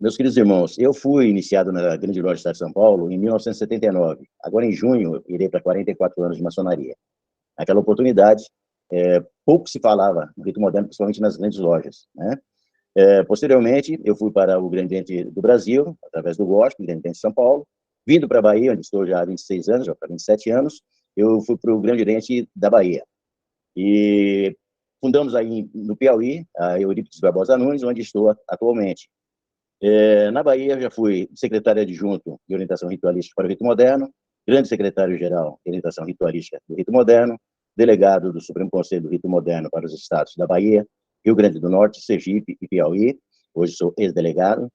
Meus queridos irmãos, eu fui iniciado na Grande Loja do Estado de São Paulo em 1979. Agora, em junho, eu irei para 44 anos de maçonaria. Naquela oportunidade, pouco se falava do rito moderno, principalmente nas grandes lojas, né? Posteriormente, eu fui para o Grande Oriente do Brasil, através do Gospel, Grande Oriente de São Paulo. Vindo para a Bahia, onde estou já há 26 anos, já para 27 anos, eu fui para o Grande Oriente da Bahia. E fundamos aí no Piauí, a Eurípides Barbosa Nunes, onde estou atualmente. Na Bahia, eu já fui secretário adjunto de orientação ritualística para o rito moderno, grande secretário-geral de orientação ritualística do rito moderno, delegado do Supremo Conselho do Rito Moderno para os estados da Bahia, Rio Grande do Norte, Sergipe e Piauí. Hoje sou ex-delegado.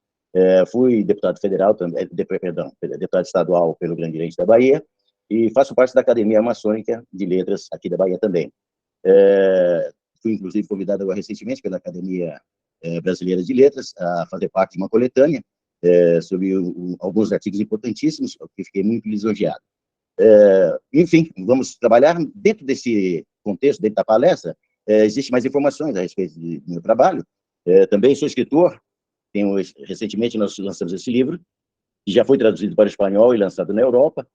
Fui deputado federal, deputado estadual pelo Grande Oriente da Bahia, e faço parte da Academia Maçônica de Letras aqui da Bahia também. Fui, inclusive, convidado agora recentemente pela Academia Brasileira de Letras a fazer parte de uma coletânea sobre alguns artigos importantíssimos, que fiquei muito lisonjeado. Enfim, vamos trabalhar dentro desse contexto, dentro da palestra. Existem mais informações a respeito do meu trabalho. Também sou escritor. Recentemente nós lançamos esse livro, que já foi traduzido para o espanhol e lançado na Europa.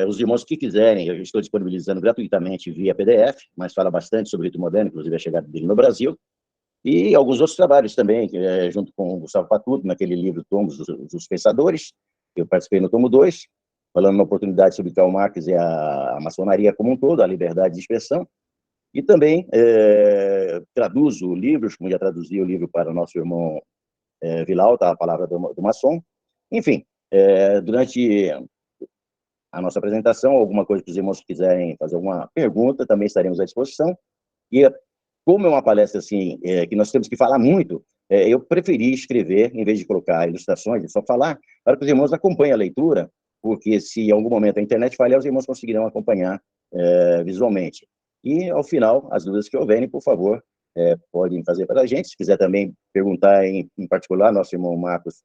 Os irmãos que quiserem, eu estou disponibilizando gratuitamente via PDF, mas fala bastante sobre o rito moderno, inclusive a chegada dele no Brasil. E alguns outros trabalhos também, junto com o Gustavo Patuto, naquele livro Tomos dos Pensadores. Eu participei no tomo 2, falando uma oportunidade sobre Karl Marx e a maçonaria como um todo, a liberdade de expressão. E também traduzo livros, como já traduzi o livro para o nosso irmão Vilauta, a palavra do maçom. Enfim, durante a nossa apresentação, alguma coisa que os irmãos quiserem fazer alguma pergunta, também estaremos à disposição. E como é uma palestra assim, que nós temos que falar muito, eu preferi escrever, em vez de colocar ilustrações, e só falar, para que os irmãos acompanhem a leitura, porque se em algum momento a internet falhar, os irmãos conseguirão acompanhar visualmente. E, ao final, as dúvidas que houverem, por favor, podem fazer para a gente. Se quiser também perguntar em particular, nosso irmão Marcos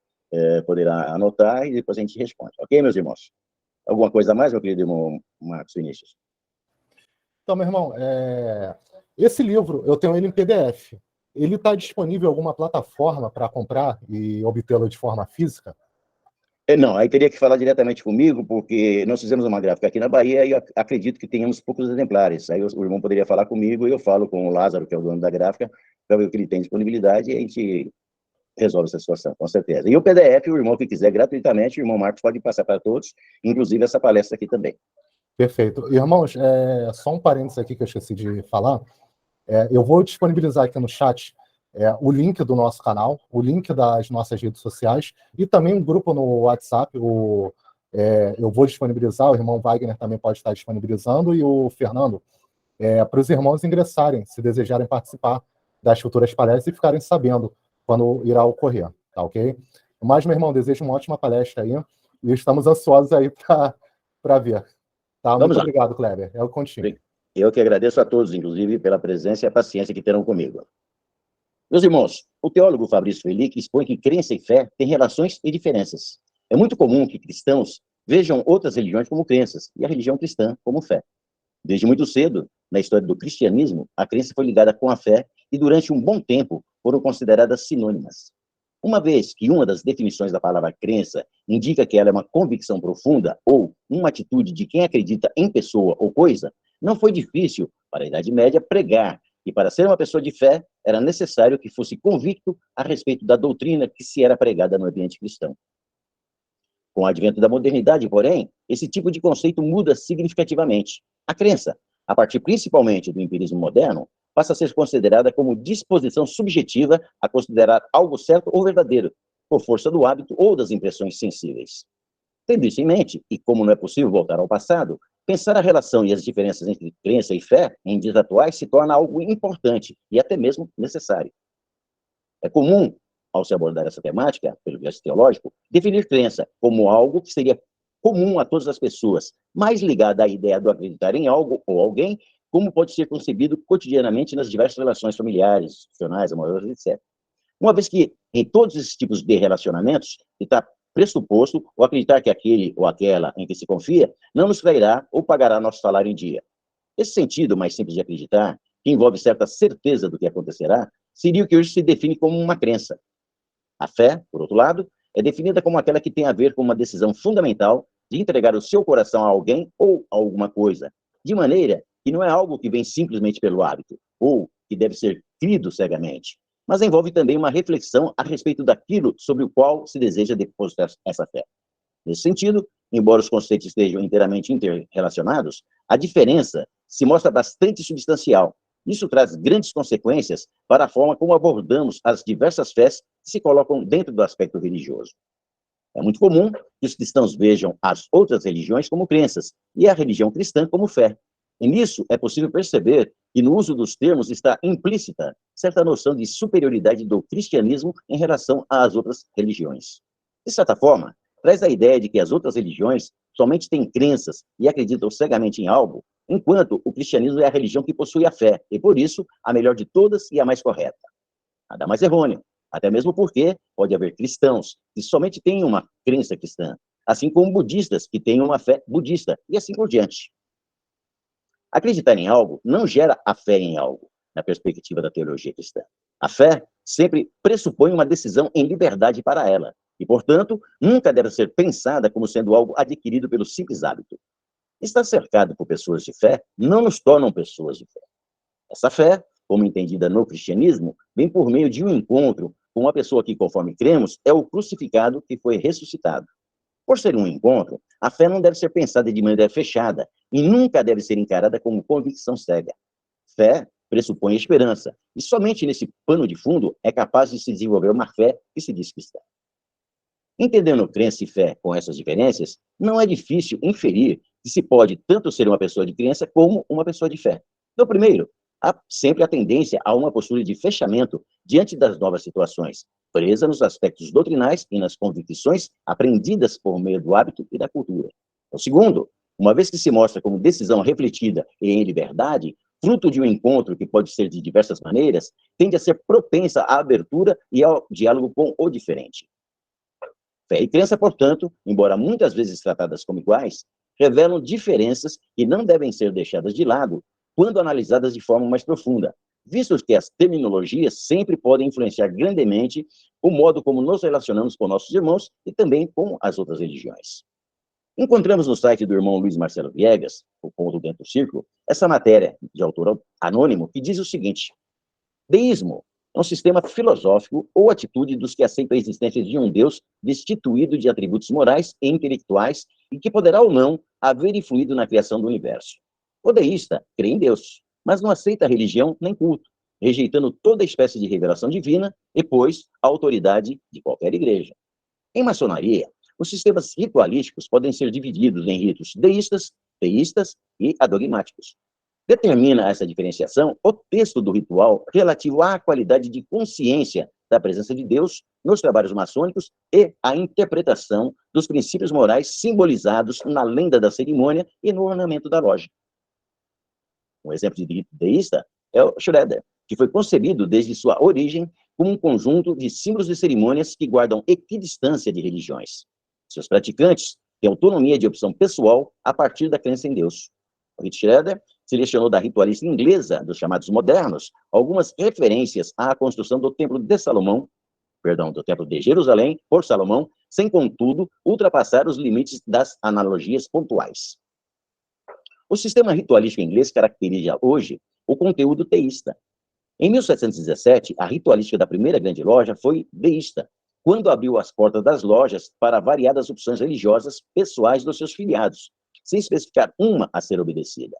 poderá anotar e depois a gente responde. Ok, meus irmãos? Alguma coisa a mais, meu querido irmão Marcos Vinícius? Então, meu irmão, esse livro, eu tenho ele em PDF. Ele está disponível em alguma plataforma para comprar e obtê-lo de forma física? Não, aí teria que falar diretamente comigo, porque nós fizemos uma gráfica aqui na Bahia e acredito que tenhamos poucos exemplares. Aí o irmão poderia falar comigo e eu falo com o Lázaro, que é o dono da gráfica, para ver o que ele tem disponibilidade e a gente resolve essa situação, com certeza. E o PDF, o irmão que quiser gratuitamente, o irmão Marcos pode passar para todos, inclusive essa palestra aqui também. Perfeito. Irmãos, só um parênteses aqui que eu esqueci de falar. Eu vou disponibilizar aqui no chat o link do nosso canal, o link das nossas redes sociais e também um grupo no WhatsApp. Eu vou disponibilizar, o irmão Wagner também pode estar disponibilizando e o Fernando, para os irmãos ingressarem, se desejarem participar das futuras palestras e ficarem sabendo quando irá ocorrer, tá ok? Mas, meu irmão, desejo uma ótima palestra aí e estamos ansiosos aí para ver. Tá? Muito obrigado, Kleber. É o contínuo. Eu que agradeço a todos, inclusive, pela presença e a paciência que terão comigo. Meus irmãos, o teólogo Fabrício Felic expõe que crença e fé têm relações e diferenças. É muito comum que cristãos vejam outras religiões como crenças e a religião cristã como fé. Desde muito cedo, na história do cristianismo, a crença foi ligada com a fé e, durante um bom tempo, foram consideradas sinônimas. Uma vez que uma das definições da palavra crença indica que ela é uma convicção profunda ou uma atitude de quem acredita em pessoa ou coisa, não foi difícil para a Idade Média pregar que para ser uma pessoa de fé era necessário que fosse convicto a respeito da doutrina que se era pregada no ambiente cristão. Com o advento da modernidade, porém, esse tipo de conceito muda significativamente. A crença, a partir principalmente do empirismo moderno, passa a ser considerada como disposição subjetiva a considerar algo certo ou verdadeiro, por força do hábito ou das impressões sensíveis. Tendo isso em mente, e como não é possível voltar ao passado, pensar a relação e as diferenças entre crença e fé em dias atuais se torna algo importante e até mesmo necessário. É comum, ao se abordar essa temática, pelo viés teológico, definir crença como algo que seria comum a todas as pessoas, mais ligada à ideia do acreditar em algo ou alguém, como pode ser concebido cotidianamente nas diversas relações familiares, institucionais, amorosas, etc. Uma vez que, em todos esses tipos de relacionamentos, está pressuposto o acreditar que aquele ou aquela em que se confia não nos trairá ou pagará nosso salário em dia. Esse sentido mais simples de acreditar, que envolve certa certeza do que acontecerá, seria o que hoje se define como uma crença. A fé, por outro lado, é definida como aquela que tem a ver com uma decisão fundamental de entregar o seu coração a alguém ou a alguma coisa, de maneira que não é algo que vem simplesmente pelo hábito, ou que deve ser crido cegamente, mas envolve também uma reflexão a respeito daquilo sobre o qual se deseja depositar essa fé. Nesse sentido, embora os conceitos estejam inteiramente interrelacionados, a diferença se mostra bastante substancial. Isso traz grandes consequências para a forma como abordamos as diversas fés que se colocam dentro do aspecto religioso. É muito comum que os cristãos vejam as outras religiões como crenças e a religião cristã como fé. E nisso é possível perceber que no uso dos termos está implícita certa noção de superioridade do cristianismo em relação às outras religiões. De certa forma, traz a ideia de que as outras religiões somente têm crenças e acreditam cegamente em algo, enquanto o cristianismo é a religião que possui a fé, e por isso a melhor de todas e a mais correta. Nada mais errôneo, até mesmo porque pode haver cristãos que somente têm uma crença cristã, assim como budistas que têm uma fé budista, e assim por diante. Acreditar em algo não gera a fé em algo, na perspectiva da teologia cristã. A fé sempre pressupõe uma decisão em liberdade para ela, e, portanto, nunca deve ser pensada como sendo algo adquirido pelo simples hábito. Estar cercado por pessoas de fé não nos tornam pessoas de fé. Essa fé, como entendida no cristianismo, vem por meio de um encontro com uma pessoa que, conforme cremos, é o crucificado que foi ressuscitado. Por ser um encontro, a fé não deve ser pensada de maneira fechada e nunca deve ser encarada como convicção cega. Fé pressupõe esperança, e somente nesse pano de fundo é capaz de se desenvolver uma fé que se diz cristã. Entendendo crença e fé com essas diferenças, não é difícil inferir que se pode tanto ser uma pessoa de crença como uma pessoa de fé. No primeiro, há sempre a tendência a uma postura de fechamento diante das novas situações, presa nos aspectos doutrinais e nas convicções aprendidas por meio do hábito e da cultura. No segundo, uma vez que se mostra como decisão refletida e em liberdade, fruto de um encontro que pode ser de diversas maneiras, tende a ser propensa à abertura e ao diálogo com o diferente. Fé e crença, portanto, embora muitas vezes tratadas como iguais, revelam diferenças que não devem ser deixadas de lado quando analisadas de forma mais profunda, visto que as terminologias sempre podem influenciar grandemente o modo como nos relacionamos com nossos irmãos e também com as outras religiões. Encontramos no site do irmão Luiz Marcelo Viegas, o Ponto Dentro do Círculo, essa matéria de autor anônimo que diz o seguinte: deísmo é um sistema filosófico ou atitude dos que aceitam a existência de um Deus destituído de atributos morais e intelectuais e que poderá ou não haver influído na criação do universo. O deísta crê em Deus, mas não aceita religião nem culto, rejeitando toda espécie de revelação divina e, pois, a autoridade de qualquer igreja. Em maçonaria, os sistemas ritualísticos podem ser divididos em ritos deístas, teístas e adogmáticos. Determina essa diferenciação o texto do ritual relativo à qualidade de consciência da presença de Deus nos trabalhos maçônicos e a interpretação dos princípios morais simbolizados na lenda da cerimônia e no ornamento da loja. Um exemplo de rito deísta é o Shredder, que foi concebido desde sua origem como um conjunto de símbolos e cerimônias que guardam equidistância de religiões. Seus praticantes têm autonomia de opção pessoal a partir da crença em Deus. O rito Shredder selecionou da ritualista inglesa dos chamados modernos algumas referências à construção do Templo de Salomão, do Templo de Jerusalém por Salomão, sem, contudo, ultrapassar os limites das analogias pontuais. O sistema ritualístico inglês caracteriza hoje o conteúdo teísta. Em 1717, a ritualística da primeira grande loja foi deísta, quando abriu as portas das lojas para variadas opções religiosas pessoais dos seus filiados, sem especificar uma a ser obedecida.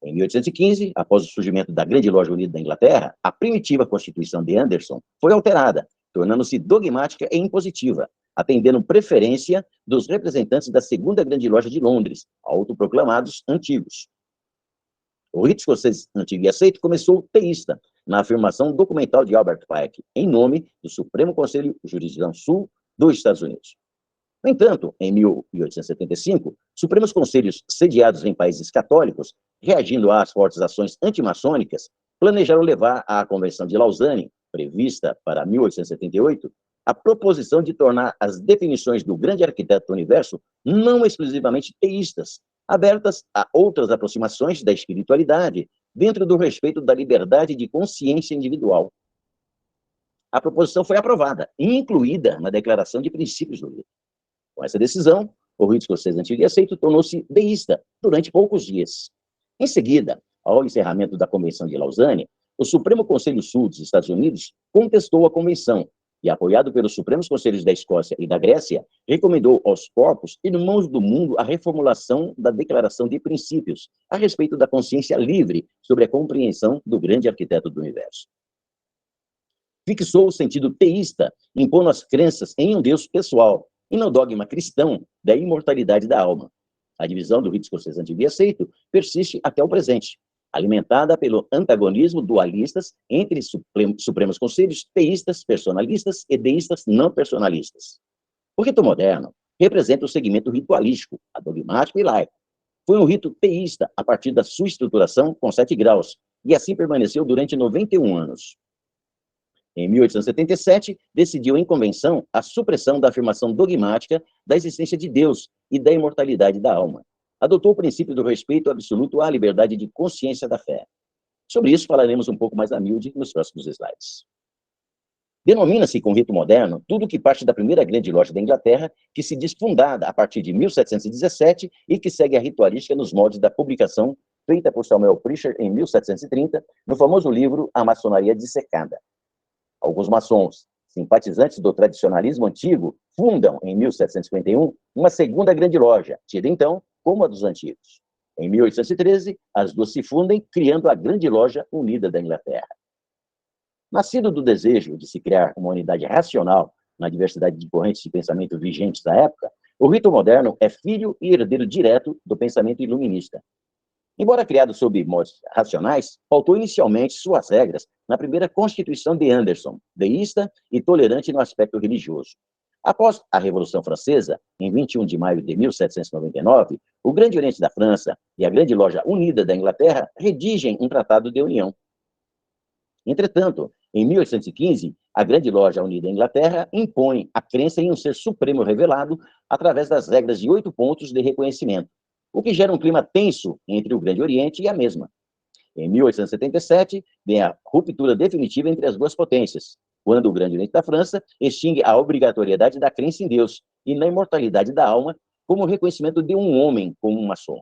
Em 1815, após o surgimento da Grande Loja Unida da Inglaterra, a primitiva Constituição de Anderson foi alterada, tornando-se dogmática e impositiva, atendendo preferência dos representantes da Segunda Grande Loja de Londres, autoproclamados antigos. O rito escocês antigo e aceito começou teísta, na afirmação documental de Albert Pike, em nome do Supremo Conselho de Jurisdição Sul dos Estados Unidos. No entanto, em 1875, Supremos Conselhos sediados em países católicos, reagindo às fortes ações antimaçônicas, planejaram levar à Convenção de Lausanne, prevista para 1878, a proposição de tornar as definições do grande arquiteto do universo não exclusivamente teístas, abertas a outras aproximações da espiritualidade, dentro do respeito da liberdade de consciência individual. a proposição foi aprovada, incluída na Declaração de Princípios do rito. Com essa decisão, o rito escocês antigo e aceito tornou-se deísta durante poucos dias. Em seguida, ao encerramento da Convenção de Lausanne, o Supremo Conselho Sul dos Estados Unidos contestou a convenção e, apoiado pelos Supremos Conselhos da Escócia e da Grécia, recomendou aos corpos irmãos do mundo a reformulação da Declaração de Princípios a respeito da consciência livre sobre a compreensão do grande arquiteto do universo. Fixou o sentido teísta, impondo as crenças em um Deus pessoal e no dogma cristão da imortalidade da alma. A divisão do rito escocês antigo e aceito persiste até o presente, alimentada pelo antagonismo dualistas entre supremos conselhos teístas, personalistas e deístas não personalistas. O rito moderno representa o segmento ritualístico, adogmático e laico. Foi um rito teísta a partir da sua estruturação com 7 graus, e assim permaneceu durante 91 anos. Em 1877, decidiu em convenção a supressão da afirmação dogmática da existência de Deus e da imortalidade da alma. Adotou o princípio do respeito absoluto à liberdade de consciência da fé. Sobre isso falaremos um pouco mais a miúde nos próximos slides. Denomina-se com rito moderno tudo que parte da primeira grande loja da Inglaterra, que se diz fundada a partir de 1717 e que segue a ritualística nos moldes da publicação feita por Samuel Pritchard em 1730, no famoso livro A Maçonaria Dissecada. Alguns maçons, simpatizantes do tradicionalismo antigo, fundam, em 1751, uma segunda grande loja, tida então como a dos antigos. Em 1813, as duas se fundem, criando a Grande Loja Unida da Inglaterra. Nascido do desejo de se criar uma unidade racional na diversidade de correntes de pensamento vigentes da época, o rito moderno é filho e herdeiro direto do pensamento iluminista. Embora criado sob modos racionais, pautou inicialmente suas regras na primeira Constituição de Anderson, deísta e tolerante no aspecto religioso. Após a Revolução Francesa, em 21 de maio de 1799, o Grande Oriente da França e a Grande Loja Unida da Inglaterra redigem um tratado de união. Entretanto, em 1815, a Grande Loja Unida da Inglaterra impõe a crença em um ser supremo revelado através das regras de 8 pontos de reconhecimento, o que gera um clima tenso entre o Grande Oriente e a mesma. Em 1877, vem a ruptura definitiva entre as duas potências, quando o Grande Oriente da França extingue a obrigatoriedade da crença em Deus e na imortalidade da alma como reconhecimento de um homem como um maçom.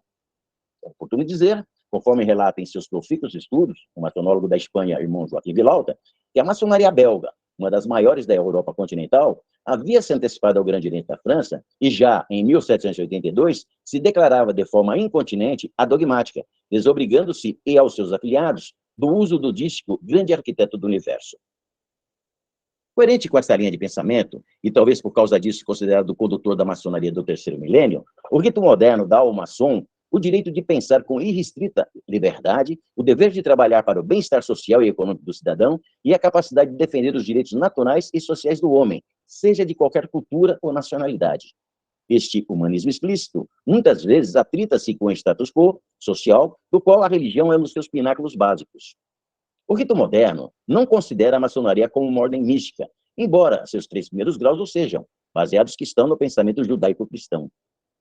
É oportuno dizer, conforme relata em seus profícuos estudos, o maçonólogo da Espanha, irmão Joaquim Vilalta, que a maçonaria belga, uma das maiores da Europa continental, havia se antecipado ao Grande Oriente da França e já, em 1782, se declarava de forma incontinente adogmática, desobrigando-se e aos seus afiliados do uso do dístico grande arquiteto do universo. Coerente com essa linha de pensamento, e talvez por causa disso considerado o condutor da maçonaria do terceiro milênio, o rito moderno dá ao maçom o direito de pensar com irrestrita liberdade, o dever de trabalhar para o bem-estar social e econômico do cidadão e a capacidade de defender os direitos naturais e sociais do homem, seja de qualquer cultura ou nacionalidade. Este humanismo explícito, muitas vezes, atrita-se com o status quo social, do qual a religião é um dos seus pináculos básicos. O rito moderno não considera a maçonaria como uma ordem mística, embora seus 3 primeiros graus o sejam, baseados que estão no pensamento judaico-cristão.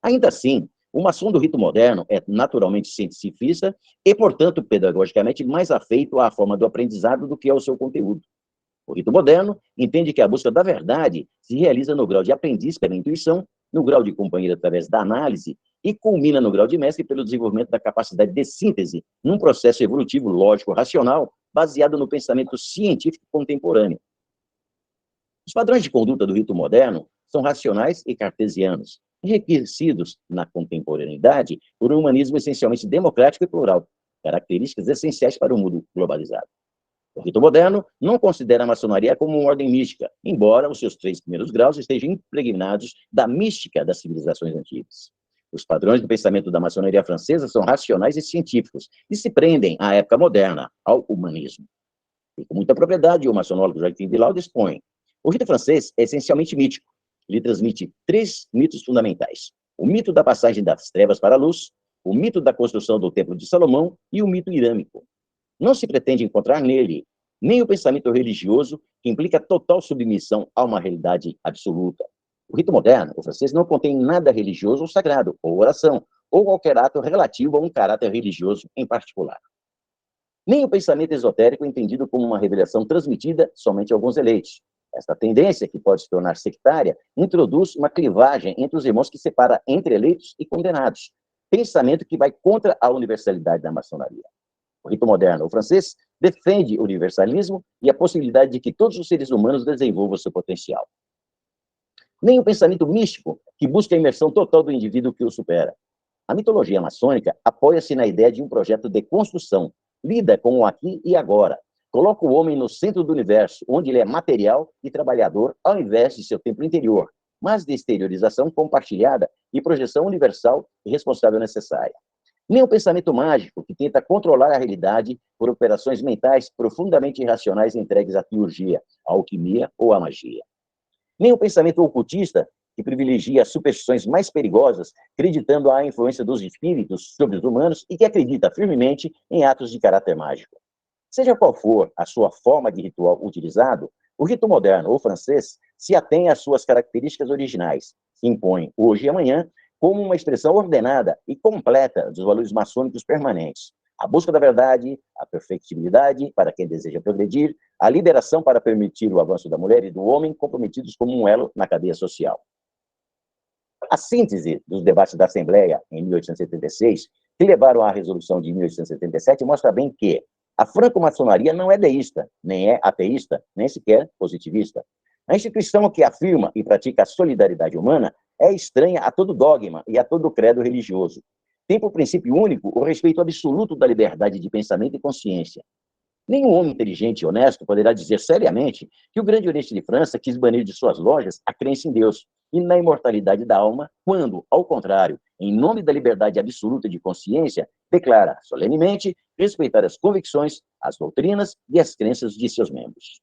Ainda assim, o maçom do rito moderno é naturalmente cientificista e, portanto, pedagogicamente mais afeito à forma do aprendizado do que ao seu conteúdo. O rito moderno entende que a busca da verdade se realiza no grau de aprendiz pela intuição, no grau de companheiro através da análise e culmina no grau de mestre pelo desenvolvimento da capacidade de síntese num processo evolutivo lógico-racional baseado no pensamento científico contemporâneo. Os padrões de conduta do rito moderno são racionais e cartesianos, enriquecidos na contemporaneidade por um humanismo essencialmente democrático e plural, características essenciais para o mundo globalizado. O rito moderno não considera a maçonaria como uma ordem mística, embora os seus 3 primeiros graus estejam impregnados da mística das civilizações antigas. Os padrões do pensamento da maçonaria francesa são racionais e científicos, e se prendem à época moderna, ao humanismo. E com muita propriedade, o maçonólogo Joaquim Vilalta expõe: o rito francês é essencialmente mítico. Ele transmite 3 mitos fundamentais: o mito da passagem das trevas para a luz, o mito da construção do Templo de Salomão e o mito irâmico. Não se pretende encontrar nele nem o pensamento religioso, que implica total submissão a uma realidade absoluta. O rito moderno, o francês, não contém nada religioso ou sagrado, ou oração, ou qualquer ato relativo a um caráter religioso em particular. Nem o pensamento esotérico entendido como uma revelação transmitida somente a alguns eleitos. Esta tendência, que pode se tornar sectária, introduz uma clivagem entre os irmãos que separa entre eleitos e condenados. Pensamento que vai contra a universalidade da maçonaria. O rito moderno, o francês, defende o universalismo e a possibilidade de que todos os seres humanos desenvolvam seu potencial. Nem o pensamento místico, que busca a imersão total do indivíduo que o supera. A mitologia maçônica apoia-se na ideia de um projeto de construção, lida com o aqui e agora, coloca o homem no centro do universo, onde ele é material e trabalhador, ao invés de seu templo interior, mas de exteriorização compartilhada e projeção universal e responsável necessária. Nem o pensamento mágico, que tenta controlar a realidade por operações mentais profundamente irracionais entregues à teurgia, à alquimia ou à magia. Nem o pensamento ocultista, que privilegia as superstições mais perigosas, acreditando à influência dos espíritos sobre os humanos e que acredita firmemente em atos de caráter mágico. Seja qual for a sua forma de ritual utilizado, o rito moderno ou francês se atém às suas características originais, se impõe hoje e amanhã como uma expressão ordenada e completa dos valores maçônicos permanentes. A busca da verdade, a perfectibilidade para quem deseja progredir, a liberação para permitir o avanço da mulher e do homem comprometidos como um elo na cadeia social. A síntese dos debates da Assembleia, em 1876, que levaram à resolução de 1877, mostra bem que a franco-maçonaria não é deísta, nem é ateísta, nem sequer positivista. A instituição que afirma e pratica a solidariedade humana é estranha a todo dogma e a todo credo religioso. Tem por princípio único o respeito absoluto da liberdade de pensamento e consciência. Nenhum homem inteligente e honesto poderá dizer seriamente que o Grande Oriente de França quis banir de suas lojas a crença em Deus e na imortalidade da alma, quando, ao contrário, em nome da liberdade absoluta de consciência, declara solenemente respeitar as convicções, as doutrinas e as crenças de seus membros.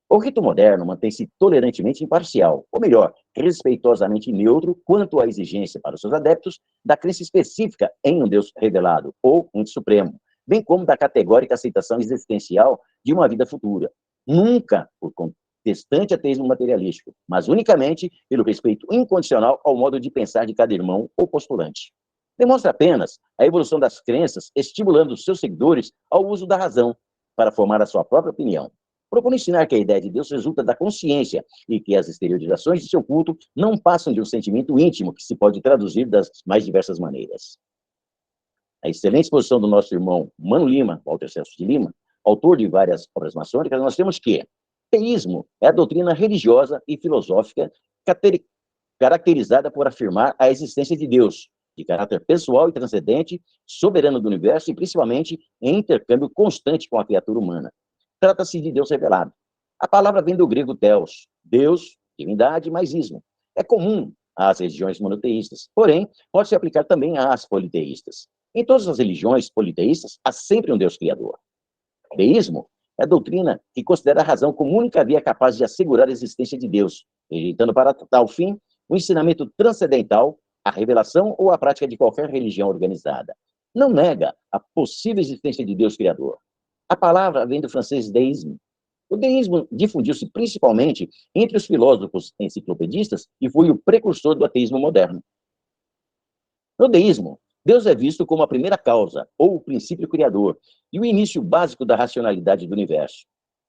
O rito moderno mantém-se tolerantemente imparcial, ou melhor, respeitosamente neutro quanto à exigência para os seus adeptos da crença específica em um Deus revelado, ou ente supremo, bem como da categórica aceitação existencial de uma vida futura. Nunca por contestante ateísmo materialístico, mas unicamente pelo respeito incondicional ao modo de pensar de cada irmão ou postulante. Demonstra apenas a evolução das crenças, estimulando os seus seguidores ao uso da razão para formar a sua própria opinião. Propõe ensinar que a ideia de Deus resulta da consciência e que as exteriorizações de seu culto não passam de um sentimento íntimo que se pode traduzir das mais diversas maneiras. A excelente exposição do nosso irmão Mano Lima, Walter Celso de Lima, autor de várias obras maçônicas, nós temos que teísmo é a doutrina religiosa e filosófica caracterizada por afirmar a existência de Deus, de caráter pessoal e transcendente, soberano do universo e principalmente em intercâmbio constante com a criatura humana. Trata-se de Deus revelado. A palavra vem do grego theos, Deus, divindade, mais ismo. É comum às religiões monoteístas, porém, pode se aplicar também às politeístas. Em todas as religiões politeístas, há sempre um Deus criador. Deísmo é a doutrina que considera a razão como única via capaz de assegurar a existência de Deus, rejeitando para tal fim o ensinamento transcendental, a revelação ou a prática de qualquer religião organizada. Não nega a possível existência de Deus criador. A palavra vem do francês deísme. O deísmo difundiu-se principalmente entre os filósofos enciclopedistas e foi o precursor do ateísmo moderno. No deísmo, Deus é visto como a primeira causa, ou o princípio criador, e o início básico da racionalidade do universo.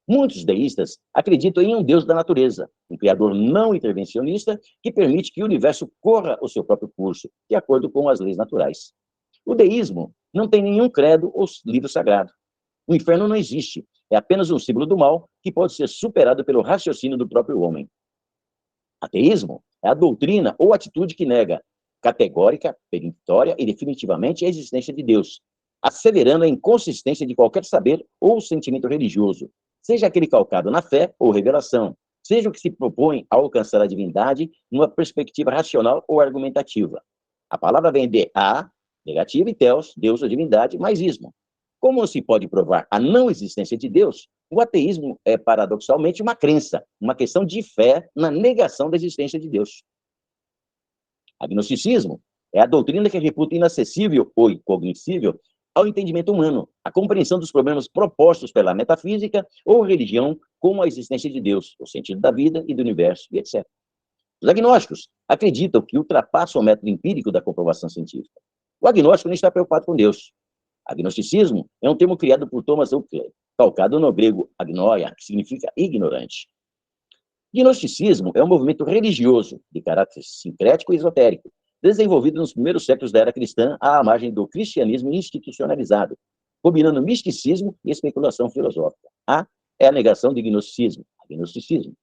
Muitos deístas acreditam em um Deus da natureza, um criador não intervencionista que permite que o universo corra o seu próprio curso, de acordo com as leis naturais. O deísmo não tem nenhum credo ou livro sagrado. O inferno não existe, é apenas um símbolo do mal que pode ser superado pelo raciocínio do próprio homem. Ateísmo é a doutrina ou atitude que nega categórica, peremptória e definitivamente a existência de Deus, asseverando a inconsistência de qualquer saber ou sentimento religioso, seja aquele calcado na fé ou revelação, seja o que se propõe a alcançar a divindade numa perspectiva racional ou argumentativa. A palavra vem de a, negativa, e theos, Deus ou divindade, mais ismo. Como se pode provar a não existência de Deus, o ateísmo é paradoxalmente uma crença, uma questão de fé na negação da existência de Deus. Agnosticismo é a doutrina que reputa inacessível ou incognoscível ao entendimento humano, a compreensão dos problemas propostos pela metafísica ou religião, como a existência de Deus, o sentido da vida e do universo, e etc. Os agnósticos acreditam que ultrapassam o método empírico da comprovação científica. O agnóstico não está preocupado com Deus. Agnosticismo é um termo criado por Thomas Huxley, calcado no grego agnoia, que significa ignorante. Gnosticismo é um movimento religioso de caráter sincrético e esotérico, desenvolvido nos primeiros séculos da era cristã à margem do cristianismo institucionalizado, combinando misticismo e especulação filosófica. A é a negação do gnosticismo, agnosticismo.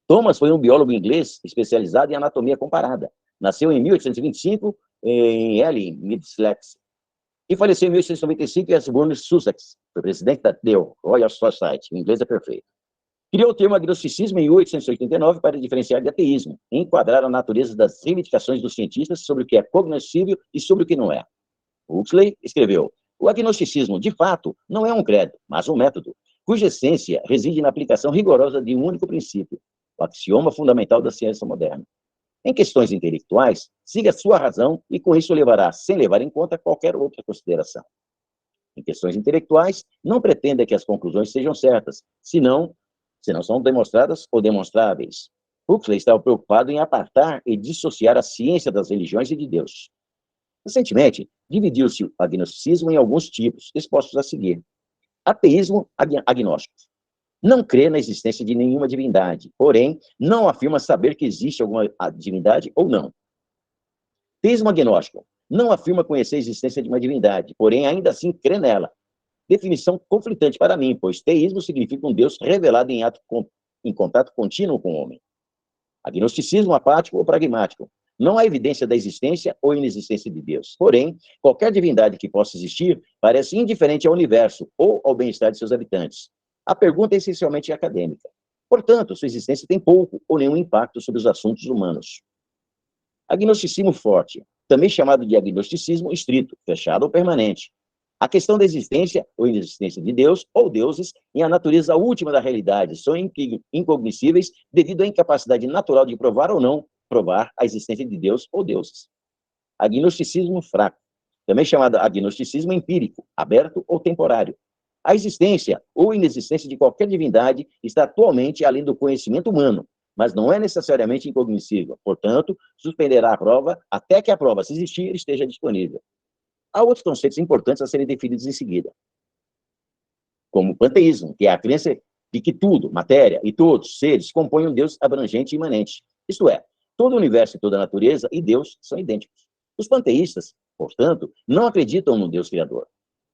Thomas foi um biólogo inglês especializado em anatomia comparada. Nasceu em 1825 em Ealing, Middlesex, e faleceu em 1895 em Ashbourne, Sussex. Foi presidente da The Royal Society. O inglês é perfeito. Criou o termo agnosticismo em 1889 para diferenciar de ateísmo, e enquadrar a natureza das reivindicações dos cientistas sobre o que é cognoscível e sobre o que não é. Huxley escreveu: o agnosticismo, de fato, não é um credo, mas um método, cuja essência reside na aplicação rigorosa de um único princípio, o axioma fundamental da ciência moderna. Em questões intelectuais, siga sua razão e com isso levará, sem levar em conta qualquer outra consideração. Em questões intelectuais, não pretenda que as conclusões sejam certas, se não são demonstradas ou demonstráveis. Huxley estava preocupado em apartar e dissociar a ciência das religiões e de Deus. Recentemente, dividiu-se o agnosticismo em alguns tipos, expostos a seguir. Ateísmo agnóstico. Não crê na existência de nenhuma divindade, porém, não afirma saber que existe alguma divindade ou não. Teísmo agnóstico. Não afirma conhecer a existência de uma divindade, porém, ainda assim crê nela. Definição conflitante para mim, pois teísmo significa um Deus revelado em contato contínuo com o homem. Agnosticismo apático ou pragmático. Não há evidência da existência ou inexistência de Deus. Porém, qualquer divindade que possa existir parece indiferente ao universo ou ao bem-estar de seus habitantes. A pergunta é essencialmente acadêmica. Portanto, sua existência tem pouco ou nenhum impacto sobre os assuntos humanos. Agnosticismo forte, também chamado de agnosticismo estrito, fechado ou permanente. A questão da existência ou inexistência de Deus ou deuses e a natureza última da realidade são incognoscíveis devido à incapacidade natural de provar ou não provar a existência de Deus ou deuses. Agnosticismo fraco, também chamado agnosticismo empírico, aberto ou temporário. A existência ou inexistência de qualquer divindade está atualmente além do conhecimento humano, mas não é necessariamente incognoscível. Portanto, suspenderá a prova até que a prova, se existir, esteja disponível. Há outros conceitos importantes a serem definidos em seguida, como o panteísmo, que é a crença de que tudo, matéria e todos seres compõem um Deus abrangente e imanente. Isto é, todo o universo e toda a natureza e Deus são idênticos. Os panteístas, portanto, não acreditam no Deus criador.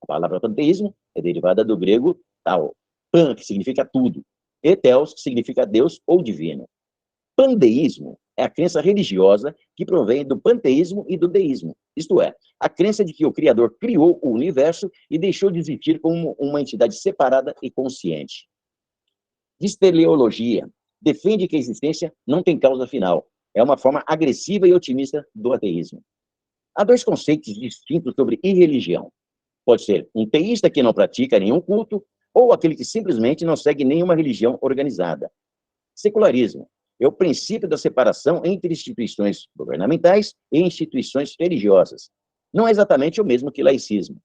A palavra panteísmo é derivada do grego tal, pan, que significa tudo, e theos, que significa Deus ou divino. Pandeísmo é a crença religiosa que provém do panteísmo e do deísmo, isto é, a crença de que o Criador criou o universo e deixou de existir como uma entidade separada e consciente. Disteleologia defende que a existência não tem causa final. É uma forma agressiva e otimista do ateísmo. Há dois conceitos distintos sobre irreligião. Pode ser um teísta que não pratica nenhum culto ou aquele que simplesmente não segue nenhuma religião organizada. Secularismo é o princípio da separação entre instituições governamentais e instituições religiosas. Não é exatamente o mesmo que laicismo.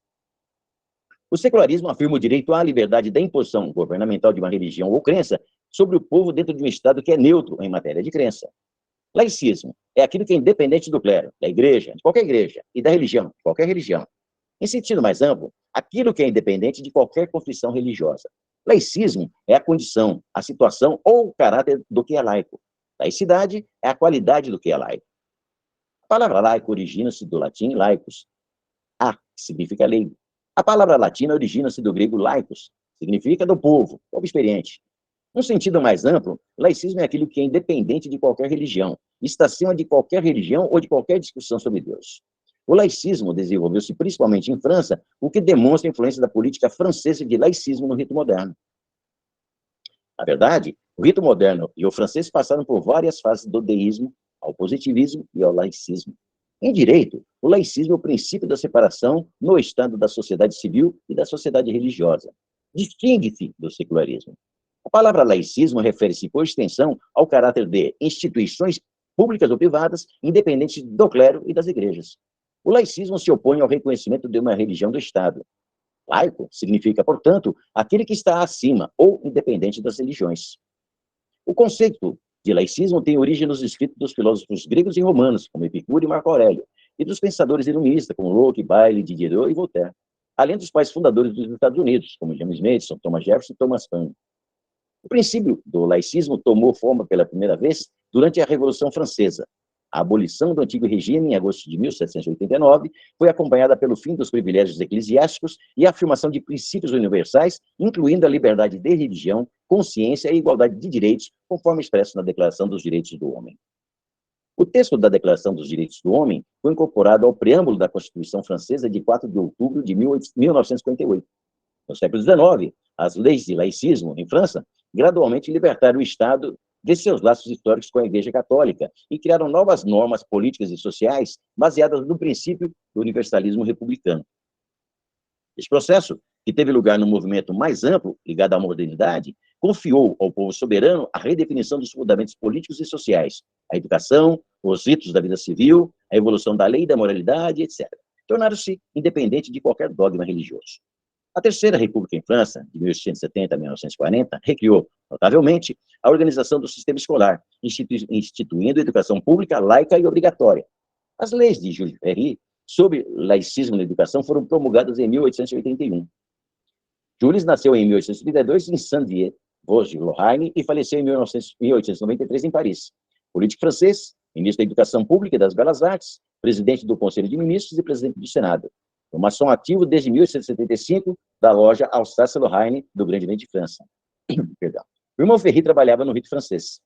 O secularismo afirma o direito à liberdade da imposição governamental de uma religião ou crença sobre o povo dentro de um Estado que é neutro em matéria de crença. Laicismo é aquilo que é independente do clero, da igreja, de qualquer igreja, e da religião, de qualquer religião. Em sentido mais amplo, aquilo que é independente de qualquer confissão religiosa. Laicismo é a condição, a situação ou o caráter do que é laico. Laicidade é a qualidade do que é laico. A palavra laico origina-se do latim laicus, que significa leigo. A palavra latina origina-se do grego laicos, significa do povo, povo experiente. Num sentido mais amplo, laicismo é aquilo que é independente de qualquer religião, está acima de qualquer religião ou de qualquer discussão sobre Deus. O laicismo desenvolveu-se principalmente em França, o que demonstra a influência da política francesa de laicismo no rito moderno. Na verdade, o rito moderno e o francês passaram por várias fases do deísmo, ao positivismo e ao laicismo. Em direito, o laicismo é o princípio da separação no estado da sociedade civil e da sociedade religiosa. Distingue-se do secularismo. A palavra laicismo refere-se, por extensão, ao caráter de instituições públicas ou privadas, independentes do clero e das igrejas. O laicismo se opõe ao reconhecimento de uma religião do Estado. Laico significa, portanto, aquele que está acima ou independente das religiões. O conceito de laicismo tem origem nos escritos dos filósofos gregos e romanos, como Epicuro e Marco Aurélio, e dos pensadores iluministas, como Locke, Bailey, Diderot e Voltaire. além dos pais fundadores dos Estados Unidos, como James Madison, Thomas Jefferson e Thomas Paine. O princípio do laicismo tomou forma pela primeira vez durante a Revolução Francesa. A abolição do antigo regime, em agosto de 1789, foi acompanhada pelo fim dos privilégios eclesiásticos e a afirmação de princípios universais, incluindo a liberdade de religião, consciência e igualdade de direitos, conforme expresso na Declaração dos Direitos do Homem. O texto da Declaração dos Direitos do Homem foi incorporado ao preâmbulo da Constituição Francesa de 4 de outubro de 1958. No século XIX, as leis de laicismo em França gradualmente libertaram o Estado de seus laços históricos com a Igreja Católica e criaram novas normas políticas e sociais baseadas no princípio do universalismo republicano. Esse processo, que teve lugar no movimento mais amplo, ligado à modernidade, confiou ao povo soberano a redefinição dos fundamentos políticos e sociais, a educação, os ritos da vida civil, a evolução da lei e da moralidade, etc. Tornaram-se independentes de qualquer dogma religioso. A Terceira República em França, de 1870 a 1940, recriou, notavelmente, a organização do sistema escolar, instituindo educação pública, laica e obrigatória. As leis de Jules Ferry sobre laicismo na educação foram promulgadas em 1881. Jules nasceu em 1832 em Saint-Dié, Vosges-Lorraine, e faleceu em 1893 em Paris. Político francês, ministro da Educação Pública e das Belas Artes, presidente do Conselho de Ministros e presidente do Senado. Um maçom ativo desde 1875 da loja Alsace-Lorraine do Grande Oriente de França. Perdão. O irmão Ferry trabalhava no rito francês.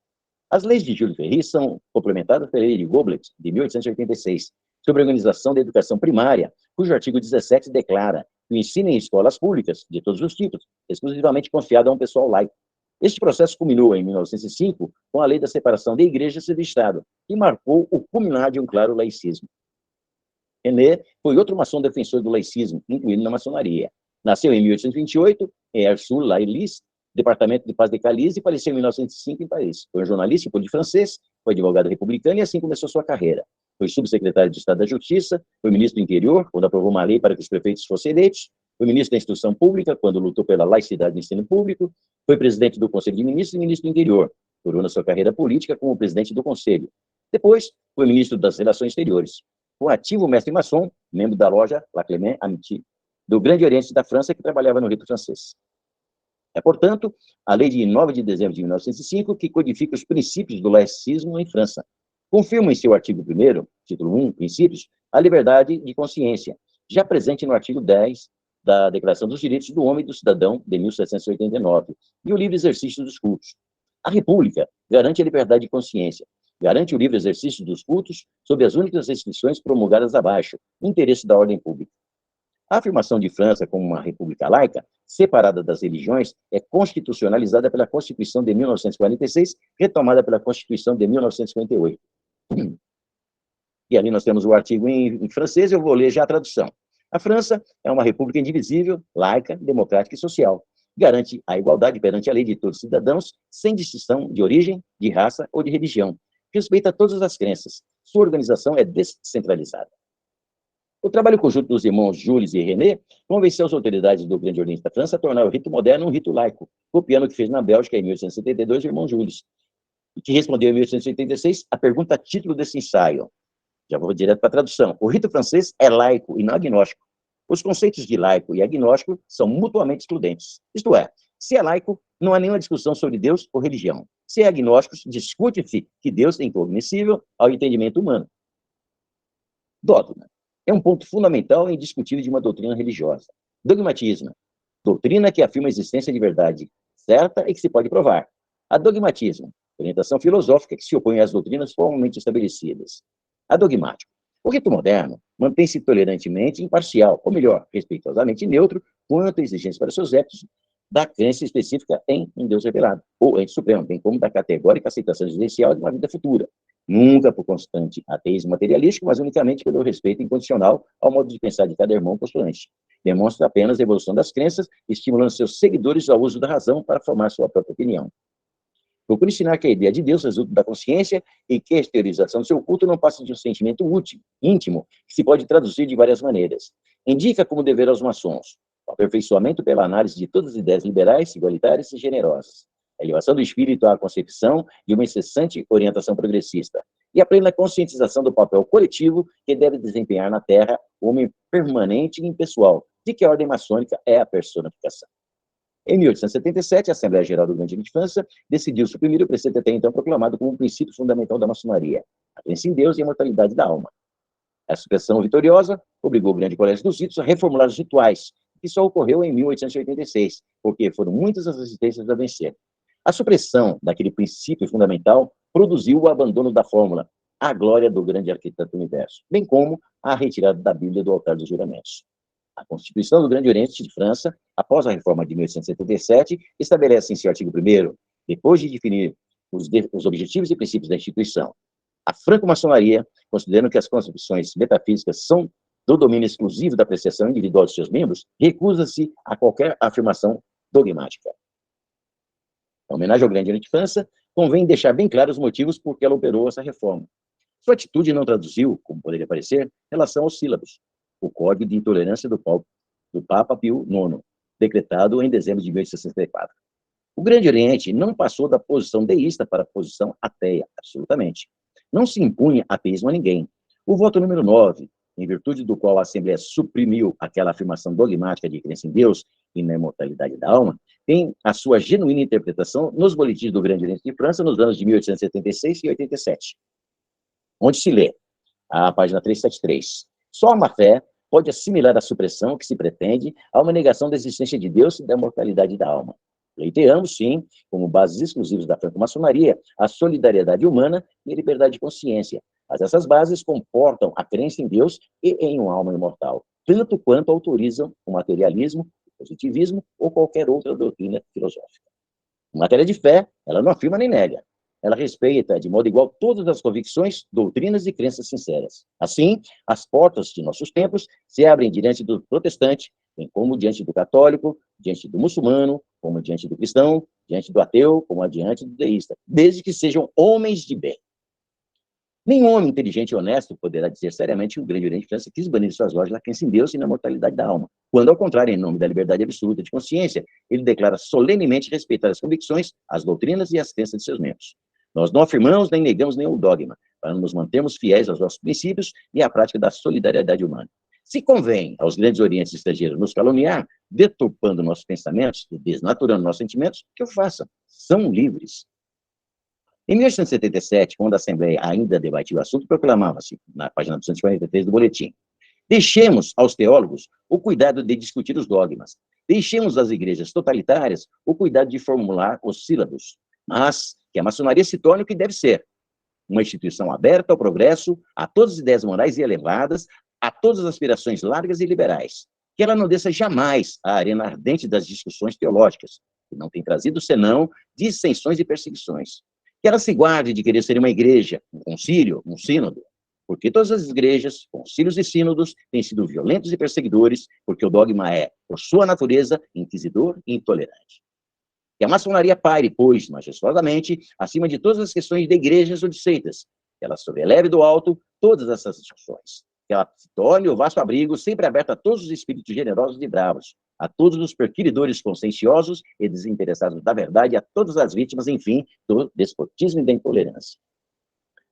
As leis de Jules Ferry são complementadas pela lei de Goblet, de 1886, sobre a organização da educação primária, cujo artigo 17 declara que o ensino em escolas públicas, de todos os tipos, exclusivamente confiado a um pessoal laico. Este processo culminou em 1905 com a Lei da Separação da Igreja e do Estado, que marcou o culminar de um claro laicismo. René foi outro maçom defensor do laicismo, incluído na maçonaria. Nasceu em 1828, em Air-sur-la-Lys, departamento de Paz de Calise, e faleceu em 1905 em Paris. Foi um jornalista e político francês, foi advogado republicano e assim começou sua carreira. Foi subsecretário de Estado da Justiça, foi ministro do Interior, quando aprovou uma lei para que os prefeitos fossem eleitos, foi ministro da Instrução Pública, quando lutou pela laicidade do ensino público, foi presidente do Conselho de Ministros e ministro do Interior, durou na sua carreira política como presidente do Conselho. Depois, foi ministro das Relações Exteriores. Foi um ativo mestre maçom, membro da loja La Clément Amitié, do Grande Oriente da França, que trabalhava no rito francês. É, portanto, a lei de 9 de dezembro de 1905 que codifica os princípios do laicismo em França. Confirma em seu artigo 1º, título 1, Princípios, a liberdade de consciência, já presente no artigo 10 da Declaração dos Direitos do Homem e do Cidadão, de 1789, e o livre exercício dos cultos. A República garante a liberdade de consciência, garante o livre exercício dos cultos sob as únicas restrições promulgadas abaixo, no interesse da ordem pública. A afirmação de França como uma república laica, separada das religiões, é constitucionalizada pela Constituição de 1946, retomada pela Constituição de 1958. E ali nós temos o artigo em francês, eu vou ler já a tradução. A França é uma república indivisível, laica, democrática e social. Garante a igualdade perante a lei de todos os cidadãos, sem distinção de origem, de raça ou de religião. Respeita todas as crenças. Sua organização é descentralizada. O trabalho conjunto dos irmãos Jules e René convenceu as autoridades do Grande Oriente da França a tornar o rito moderno um rito laico, copiando o que fez na Bélgica em 1872 o irmão Jules, e que respondeu em 1886 a pergunta a título desse ensaio. Já vou direto para a tradução. O rito francês é laico e não agnóstico. Os conceitos de laico e agnóstico são mutuamente excludentes. Isto é, se é laico, não há nenhuma discussão sobre Deus ou religião. Se é agnóstico, discute-se que Deus é incognoscível ao entendimento humano. Dogma é um ponto fundamental e indiscutível de uma doutrina religiosa. Dogmatismo, doutrina que afirma a existência de verdade certa e que se pode provar. Adogmatismo, orientação filosófica que se opõe às doutrinas formalmente estabelecidas. Adogmático. O rito moderno mantém-se tolerantemente imparcial, ou melhor, respeitosamente neutro, quanto a exigências para seus éticos da crença específica em um Deus revelado, ou ente supremo, bem como da categórica aceitação existencial de uma vida futura. Nunca por constante ateísmo materialístico, mas unicamente pelo respeito incondicional ao modo de pensar de cada irmão postulante. Demonstra apenas a evolução das crenças, estimulando seus seguidores ao uso da razão para formar sua própria opinião. Procura ensinar que a ideia de Deus resulta da consciência e que a exteriorização do seu culto não passa de um sentimento útil, íntimo, que se pode traduzir de várias maneiras. Indica como dever aos maçons o aperfeiçoamento pela análise de todas as ideias liberais, igualitárias e generosas, a elevação do espírito à concepção de uma incessante orientação progressista, e a plena conscientização do papel coletivo que deve desempenhar na Terra o homem permanente e impessoal, de que a ordem maçônica é a personificação. Em 1877, a Assembleia Geral do Grande Oriente de França decidiu suprimir o preceito até então proclamado como um princípio fundamental da maçonaria, a crença em Deus e a imortalidade da alma. A supressão vitoriosa obrigou o Grande Colégio dos Ritos a reformular os rituais, que só ocorreu em 1886, porque foram muitas as resistências a vencer. A supressão daquele princípio fundamental produziu o abandono da fórmula, a glória do grande arquiteto do universo, bem como a retirada da Bíblia do altar dos juramentos. A Constituição do Grande Oriente de França, após a reforma de 1877, estabelece em seu artigo 1º, depois de definir os objetivos e princípios da instituição, a franco-maçonaria, considerando que as concepções metafísicas são do domínio exclusivo da apreciação individual de seus membros, recusa-se a qualquer afirmação dogmática. Em homenagem ao Grande Oriente de França, convém deixar bem claros os motivos por que ela operou essa reforma. Sua atitude não traduziu, como poderia parecer, relação aos sílabos, o Código de Intolerância do Papa Pio IX, decretado em dezembro de 1864. O Grande Oriente não passou da posição deísta para a posição ateia, absolutamente. Não se impunha ateísmo a ninguém. O voto número 9, em virtude do qual a Assembleia suprimiu aquela afirmação dogmática de crença em Deus e na imortalidade da alma, tem a sua genuína interpretação nos boletins do Grande Oriente de França nos anos de 1876 e 87, onde se lê, a página 373, só a má-fé pode assimilar a supressão que se pretende a uma negação da existência de Deus e da mortalidade da alma. Pleiteamos, sim, como bases exclusivas da franco-maçonaria, a solidariedade humana e a liberdade de consciência, mas essas bases comportam a crença em Deus e em uma alma imortal, tanto quanto autorizam o materialismo, o positivismo ou qualquer outra doutrina filosófica. Em matéria de fé, ela não afirma nem nega. Ela respeita, de modo igual, todas as convicções, doutrinas e crenças sinceras. Assim, as portas de nossos tempos se abrem diante do protestante, bem como diante do católico, diante do muçulmano, como diante do cristão, diante do ateu, como diante do deísta, desde que sejam homens de bem. Nenhum homem inteligente e honesto poderá dizer seriamente que o Grande Oriente de França quis banir suas lojas da crença em Deus e na mortalidade da alma, quando, ao contrário, em nome da liberdade absoluta de consciência, ele declara solenemente respeitar as convicções, as doutrinas e as crenças de seus membros. Nós não afirmamos nem negamos nenhum dogma, para nos mantermos fiéis aos nossos princípios e à prática da solidariedade humana. Se convém aos grandes orientes estrangeiros nos caluniar, deturpando nossos pensamentos e desnaturando nossos sentimentos, que o façam. São livres. Em 1877, quando a Assembleia ainda debatia o assunto, proclamava-se, na página 243 do boletim, deixemos aos teólogos o cuidado de discutir os dogmas. Deixemos às igrejas totalitárias o cuidado de formular os sílabos. Mas que a maçonaria se torne o que deve ser. Uma instituição aberta ao progresso, a todas as ideias morais e elevadas, a todas as aspirações largas e liberais. Que ela não desça jamais a arena ardente das discussões teológicas, que não tem trazido senão dissensões e perseguições. Que ela se guarde de querer ser uma igreja, um concílio, um sínodo, porque todas as igrejas, concílios e sínodos têm sido violentos e perseguidores, porque o dogma é, por sua natureza, inquisidor e intolerante. Que a maçonaria pare, pois, majestosamente, acima de todas as questões de igrejas ou de seitas, que ela sobreleve do alto todas essas discussões, que ela se torne o vasto abrigo sempre aberto a todos os espíritos generosos e bravos, a todos os perquiridores conscienciosos e desinteressados da verdade, a todas as vítimas, enfim, do despotismo e da intolerância.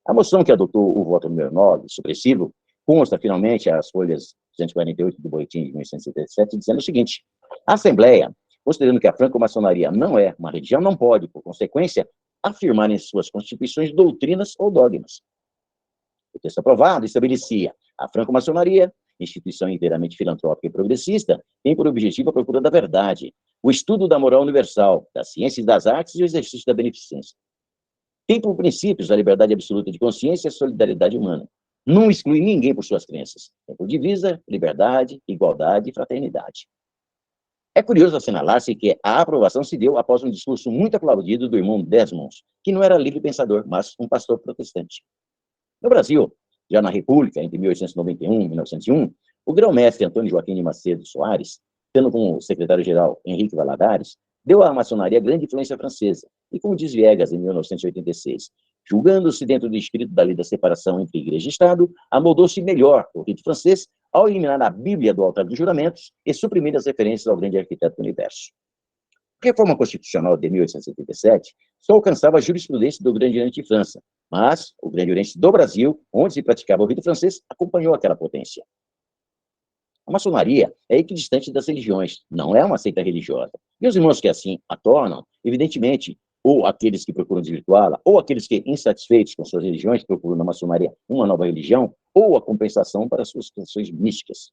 A moção que adotou o voto número 9, supressivo, consta finalmente as folhas 248 do boletim de 1977, dizendo o seguinte: a Assembleia, considerando que a franco-maçonaria não é uma religião, não pode, por consequência, afirmar em suas constituições doutrinas ou dogmas. O texto aprovado estabelecia a franco-maçonaria, instituição inteiramente filantrópica e progressista, tem por objetivo a procura da verdade, o estudo da moral universal, das ciências e das artes e o exercício da beneficência. Tem por princípios a liberdade absoluta de consciência e a solidariedade humana. Não exclui ninguém por suas crenças. Tem por divisa liberdade, igualdade e fraternidade. É curioso assinalar-se que a aprovação se deu após um discurso muito aplaudido do irmão Desmond, que não era livre pensador, mas um pastor protestante. No Brasil, já na República, entre 1891 e 1901, o grão-mestre Antônio Joaquim de Macedo Soares, tendo como secretário-geral Henrique Valadares, deu à maçonaria grande influência francesa, e como diz Viegas, em 1986, julgando-se dentro do espírito da lei da separação entre igreja e Estado, amoldou-se melhor o rito francês ao eliminar a Bíblia do altar dos juramentos e suprimir as referências ao grande arquiteto do universo. A reforma constitucional de 1877 só alcançava a jurisprudência do Grande Oriente de França, mas o Grande Oriente do Brasil, onde se praticava o rito francês, acompanhou aquela potência. A maçonaria é equidistante das religiões, não é uma seita religiosa. E os irmãos que assim a tornam, evidentemente, ou aqueles que procuram desvirtuá-la, ou aqueles que, insatisfeitos com suas religiões, procuram na maçonaria uma nova religião, ou a compensação para suas questões místicas.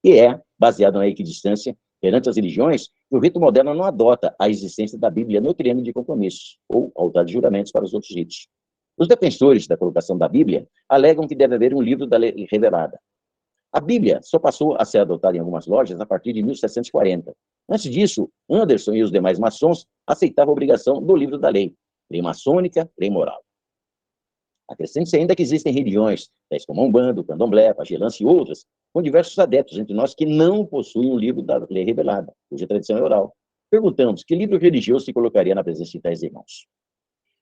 E é baseado na equidistância perante as religiões que o rito moderno não adota a existência da Bíblia no triângulo de compromissos, ou altar de juramentos para os outros ritos. Os defensores da colocação da Bíblia alegam que deve haver um livro da lei revelada. A Bíblia só passou a ser adotada em algumas lojas a partir de 1740. Antes disso, Anderson e os demais maçons aceitavam a obrigação do livro da lei maçônica, lei moral. Acrescente-se ainda que existem religiões, tais como a Umbanda, o Candomblé, a Pagelança e outras, com diversos adeptos entre nós que não possuem um livro da lei revelada, cuja tradição é oral. Perguntamos que livro religioso se colocaria na presença de tais irmãos.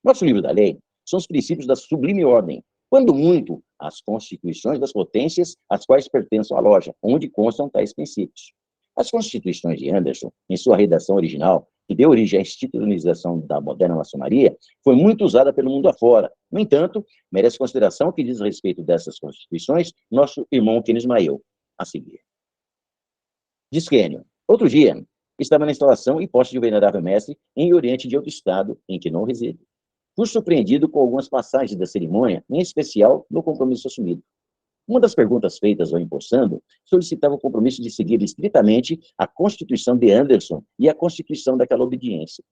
Nosso livro da lei são os princípios da sublime ordem, quando muito, as constituições das potências às quais pertencem à loja, onde constam tais princípios. As constituições de Anderson, em sua redação original, que deu origem à institucionalização da moderna maçonaria, foi muito usada pelo mundo afora. No entanto, merece consideração que diz a respeito dessas constituições nosso irmão Ken Ismael, a seguir. Diz Kênio, outro dia, estava na instalação e posse de um venerável mestre em Oriente de outro estado, em que não reside. Fui surpreendido com algumas passagens da cerimônia, em especial no compromisso assumido. Uma das perguntas feitas ao empossando solicitava o compromisso de seguir estritamente a Constituição de Anderson e a Constituição daquela obediência.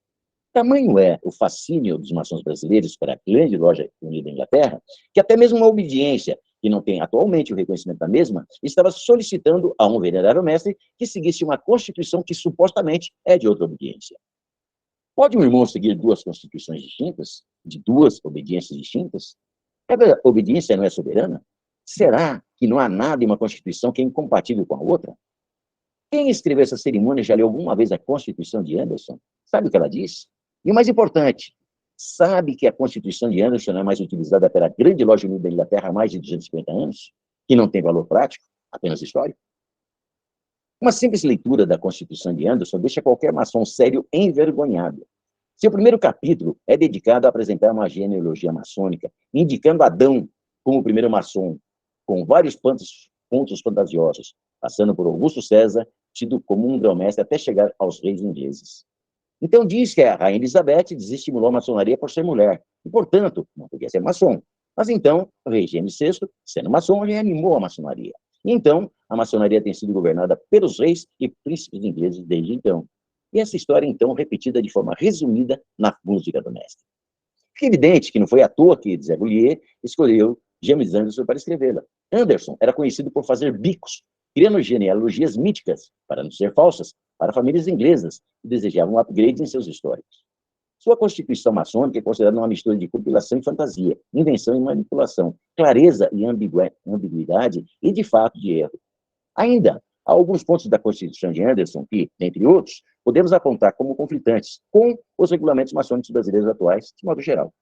Tamanho é o fascínio dos maçons brasileiros para a grande loja unida da Inglaterra, que até mesmo uma obediência, que não tem atualmente o reconhecimento da mesma, estava solicitando a um venerável mestre que seguisse uma Constituição que supostamente é de outra obediência. Pode um irmão seguir duas constituições distintas, de duas obediências distintas? Cada obediência não é soberana? Será que não há nada em uma Constituição que é incompatível com a outra? Quem escreveu essa cerimônia já leu alguma vez a Constituição de Anderson? Sabe o que ela diz? E o mais importante, sabe que a Constituição de Anderson não é mais utilizada pela grande loja unida da Inglaterra há mais de 250 anos? Que não tem valor prático, apenas histórico? Uma simples leitura da Constituição de Anderson deixa qualquer maçom sério envergonhado. Seu primeiro capítulo é dedicado a apresentar uma genealogia maçônica, indicando Adão como o primeiro maçom, com vários pontos fantasiosos, passando por Augusto César, tido como um grão-mestre até chegar aos reis ingleses. Então diz que a rainha Elizabeth desestimulou a maçonaria por ser mulher, e, portanto, não podia ser maçom. Mas então, o rei James VI, sendo maçom, reanimou a maçonaria. E então, a maçonaria tem sido governada pelos reis e príncipes ingleses desde então. E essa história, então, repetida de forma resumida na música do mestre. Fica evidente que não foi à toa que Zé Goulier escolheu James Anderson para escrevê-la. Anderson era conhecido por fazer bicos, criando genealogias míticas, para não ser falsas, para famílias inglesas que desejavam um upgrade em seus históricos. Sua constituição maçônica é considerada uma mistura de compilação e fantasia, invenção e manipulação, clareza e ambiguidade e, de fato, de erro. Ainda, há alguns pontos da Constituição de Anderson que, entre outros, podemos apontar como conflitantes com os regulamentos maçônicos brasileiros atuais, de modo geral.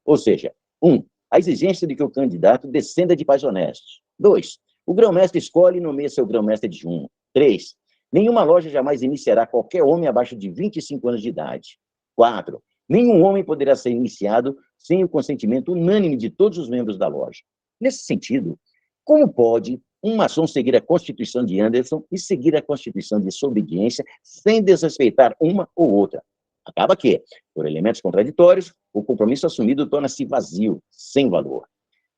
Ou seja, 1. A exigência de que o candidato descenda de pais honestos. 2. O grão-mestre escolhe e nomeia seu grão-mestre adjunto. 3. Nenhuma loja jamais iniciará qualquer homem abaixo de 25 anos de idade. 4. Nenhum homem poderá ser iniciado sem o consentimento unânime de todos os membros da loja. Nesse sentido, como pode um maçom seguir a Constituição de Anderson e seguir a Constituição de sua obediência sem desrespeitar uma ou outra? Acaba que, por elementos contraditórios, o compromisso assumido torna-se vazio, sem valor.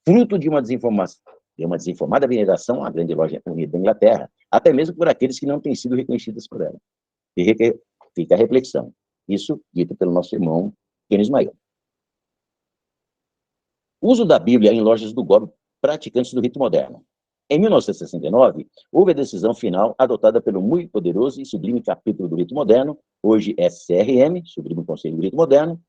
Fruto de uma desinformada veneração à grande loja unida da Inglaterra, até mesmo por aqueles que não têm sido reconhecidos por ela. Fica a reflexão. Isso dito pelo nosso irmão Ken Ismael. Uso da Bíblia em lojas do golpe praticantes do rito moderno. Em 1969, houve a decisão final adotada pelo muito poderoso e sublime capítulo do rito moderno, hoje SCRM, Sublime Conselho do Rito Moderno,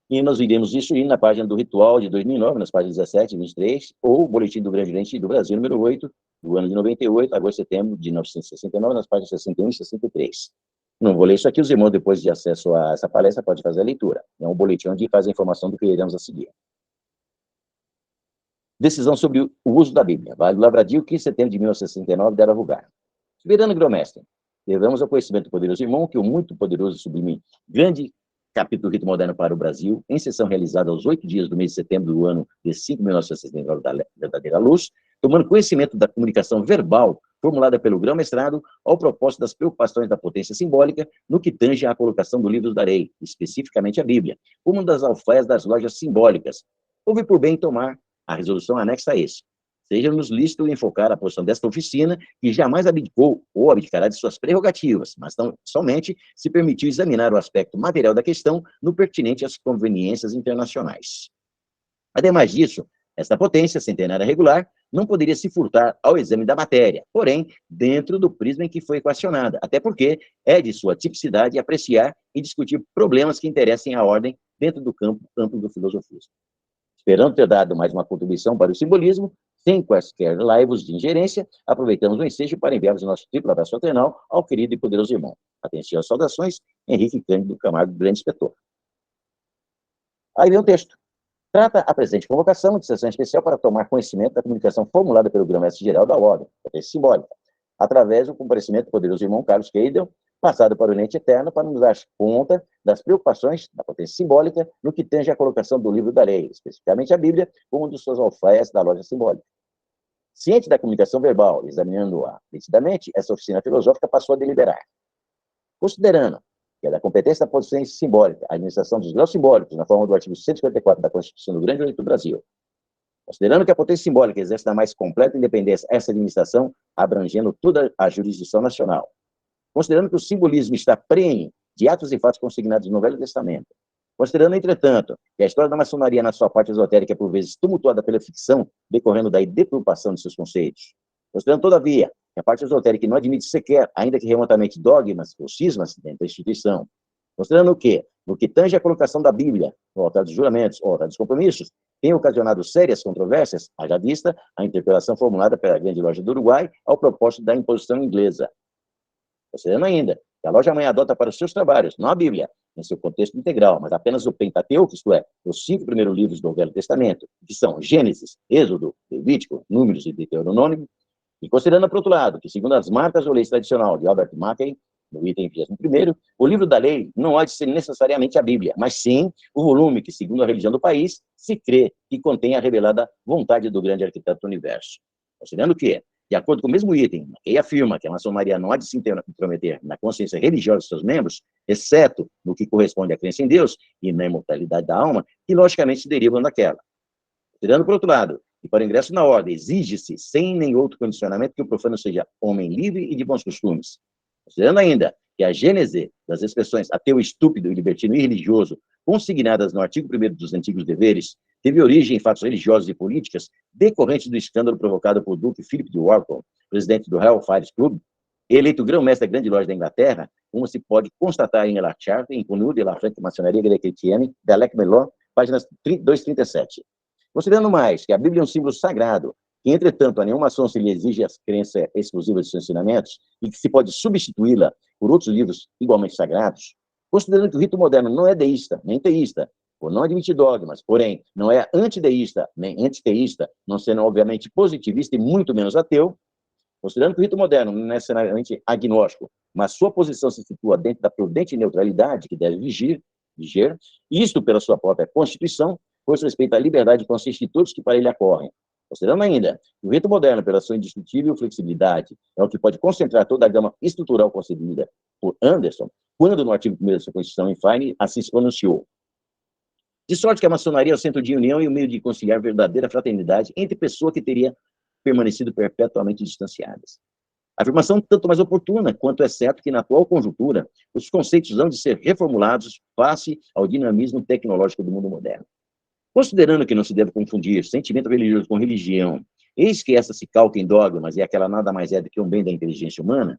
e nós iremos instruir na página do Ritual de 2009, nas páginas 17 e 23, ou o Boletim do Grande Oriente do Brasil, número 8, do ano de 98, agosto e setembro de 1969, nas páginas 61 e 63. Não vou ler isso aqui, os irmãos, depois de acesso a essa palestra, podem fazer a leitura. É um boletim onde faz a informação do que iremos a seguir. Decisão sobre o uso da Bíblia. Vale do Lavradio, 15 de setembro de 1969, dera vulgar. Soberano grão-mestre, levamos ao conhecimento do poderoso irmão que o muito poderoso e sublime grande capítulo do rito moderno para o Brasil, em sessão realizada aos 8 dias do mês de setembro do ano de 5.969 da verdadeira luz, tomando conhecimento da comunicação verbal formulada pelo grão-mestrado ao propósito das preocupações da potência simbólica no que tange à colocação do livro da lei, especificamente a Bíblia, como uma das alfaias das lojas simbólicas. Houve por bem tomar a resolução anexa a esse. Seja-nos lícito enfocar a posição desta oficina, que jamais abdicou ou abdicará de suas prerrogativas, mas somente se permitiu examinar o aspecto material da questão no pertinente às conveniências internacionais. Ademais disso, esta potência centenária regular não poderia se furtar ao exame da matéria, porém, dentro do prisma em que foi equacionada, até porque é de sua tipicidade apreciar e discutir problemas que interessem à ordem dentro do campo amplo do filosofismo. Esperando ter dado mais uma contribuição para o simbolismo, sem quaisquer laivos de ingerência, aproveitamos o ensejo para enviarmos o nosso triplo abraço fraternal ao querido e poderoso irmão. Atenção às saudações, Henrique Cândido Camargo, grande inspetor. Aí vem o texto. Trata a presente convocação de sessão especial para tomar conhecimento da comunicação formulada pelo Grão-Mestre-Geral da Ordem, potência simbólica, através do comparecimento do poderoso irmão Carlos Keidel, passado para o Oriente Eterno, para nos dar conta das preocupações da potência simbólica no que tange a colocação do livro da lei, especificamente a Bíblia, como um dos seus alfaias da loja simbólica. Ciente da comunicação verbal, examinando-a nitidamente, essa oficina filosófica passou a deliberar. Considerando que é da competência da potência simbólica, a administração dos graus simbólicos, na forma do artigo 154 da Constituição do Grande Oriente do Brasil, considerando que a potência simbólica exerce na mais completa independência essa administração, abrangendo toda a jurisdição nacional, considerando que o simbolismo está prenhe de atos e fatos consignados no Velho Testamento, considerando, entretanto, que a história da maçonaria, na sua parte esotérica, é por vezes tumultuada pela ficção, decorrendo da deturpação de seus conceitos, considerando, todavia, que a parte esotérica não admite sequer, ainda que remotamente, dogmas ou cismas dentro da instituição, considerando o quê? No que tange a colocação da Bíblia, no altar dos juramentos ou altar dos compromissos, tem ocasionado sérias controvérsias, haja vista a interpelação formulada pela Grande Loja do Uruguai ao propósito da imposição inglesa. Considerando ainda que a loja-mãe adota para os seus trabalhos, não a Bíblia, em seu contexto integral, mas apenas o Pentateuco, isto é, os 5 primeiros livros do Velho Testamento, que são Gênesis, Êxodo, Levítico, Números e Deuteronômio, e considerando, por outro lado, que, segundo as marcas ou leis tradicional de Albert Mackey, no item 21º, o livro da lei não há de ser necessariamente a Bíblia, mas sim o volume que, segundo a religião do país, se crê que contém a revelada vontade do grande arquiteto do universo. Considerando que, de acordo com o mesmo item, Mackey afirma que a maçonaria não há de se intrometer na consciência religiosa de seus membros, exceto no que corresponde à crença em Deus e na imortalidade da alma, que logicamente se derivam daquela. Considerando, por outro lado, que para o ingresso na ordem exige-se, sem nenhum outro condicionamento, que o profano seja homem livre e de bons costumes. Considerando ainda que a gênese das expressões ateu estúpido e libertino irreligioso, consignadas no artigo 1º dos antigos deveres, teve origem em fatos religiosos e políticas decorrentes do escândalo provocado por Duque Philip de Wharton, presidente do Hellfire Club, eleito grão-mestre da Grande Loja da Inglaterra, como se pode constatar em La Charte, em Connu de la Franque Maçonaria Chrétienne, de Alec Melon, páginas 237. Considerando mais que a Bíblia é um símbolo sagrado, que, entretanto, a nenhum maçom se lhe exige a crença exclusiva de seus ensinamentos e que se pode substituí-la por outros livros igualmente sagrados, considerando que o rito moderno não é deísta, nem teísta, por não admitir dogmas, porém, não é antideísta, nem antiteísta, não sendo, obviamente, positivista e muito menos ateu, considerando que o rito moderno não é necessariamente agnóstico, mas sua posição se situa dentro da prudente neutralidade que deve viger, isto pela sua própria Constituição, pois respeita à liberdade de consciência de todos que para ele acorrem. Considerando ainda que o rito moderno, pela sua indestrutível flexibilidade, é o que pode concentrar toda a gama estrutural concebida por Anderson, quando no artigo 1º da sua Constituição, em Fine, assim se pronunciou. De sorte que a maçonaria é o centro de união e o meio de conciliar verdadeira fraternidade entre pessoas que teriam permanecido perpetuamente distanciadas. Afirmação tanto mais oportuna, quanto é certo que, na atual conjuntura, os conceitos hão de ser reformulados face ao dinamismo tecnológico do mundo moderno. Considerando que não se deve confundir sentimento religioso com religião, eis que essa se calca em dogmas e aquela nada mais é do que um bem da inteligência humana,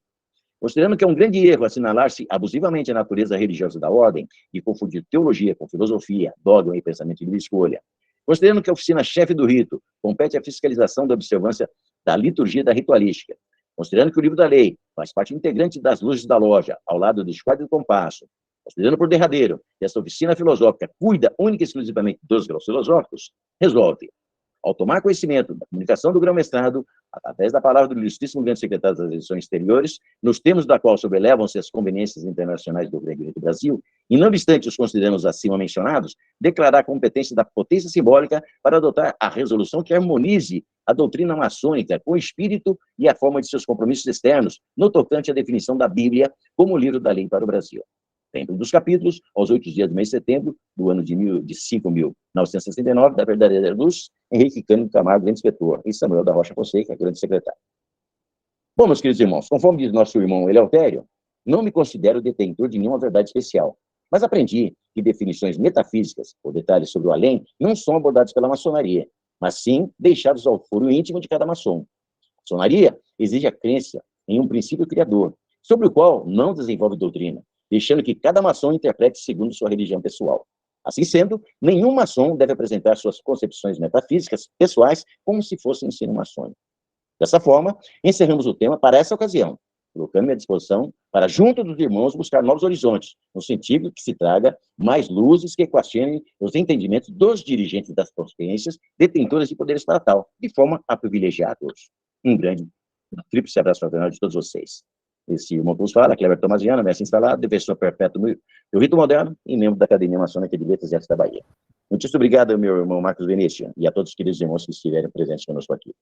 considerando que é um grande erro assinalar-se abusivamente a natureza religiosa da ordem e confundir teologia com filosofia, dogma e pensamento de livre escolha, considerando que a oficina-chefe do rito compete à fiscalização da observância da liturgia da ritualística, considerando que o livro da lei faz parte integrante das luzes da loja, ao lado do esquadro e do compasso, considerando por derradeiro que essa oficina filosófica cuida única e exclusivamente dos graus filosóficos, resolve, ao tomar conhecimento da comunicação do grão-mestrado, através da palavra do ilustríssimo grande secretário das Relações Exteriores, nos termos da qual sobrelevam-se as conveniências internacionais do Reino Unido do Brasil, e não obstante os consideramos acima mencionados, declarar a competência da potência simbólica para adotar a resolução que harmonize a doutrina maçônica com o espírito e a forma de seus compromissos externos, no tocante à definição da Bíblia como livro da lei para o Brasil. Dentro dos capítulos, aos 8 dias do mês de setembro, do ano de 5.969, da verdadeira luz, Henrique Cândido Camargo, grande inspetor, e Samuel da Rocha Fonseca, grande secretário. Bom, meus queridos irmãos, conforme diz nosso irmão Eleutério, não me considero detentor de nenhuma verdade especial, mas aprendi que definições metafísicas, ou detalhes sobre o além, não são abordados pela maçonaria, mas sim deixados ao foro íntimo de cada maçom. A maçonaria exige a crença em um princípio criador, sobre o qual não desenvolve doutrina, deixando que cada maçom interprete segundo sua religião pessoal. Assim sendo, nenhum maçom deve apresentar suas concepções metafísicas pessoais como se fosse ensino maçônico. Dessa forma, encerramos o tema para essa ocasião, colocando-me à disposição para, junto dos irmãos, buscar novos horizontes, no sentido que se traga mais luzes que equacionem os entendimentos dos dirigentes das consciências detentoras de poder estatal, de forma a privilegiar a todos. Um grande tríplice abraço fraternal de todos vocês. Esse irmão que nos fala, Cleber Tomaziano, mestre instalado, defensor perpétuo do rito moderno e membro da Academia Maçônica de Letras e Artes da Bahia. Muito obrigado, meu irmão Marcos Venetian, e a todos os queridos irmãos que estiverem presentes conosco aqui.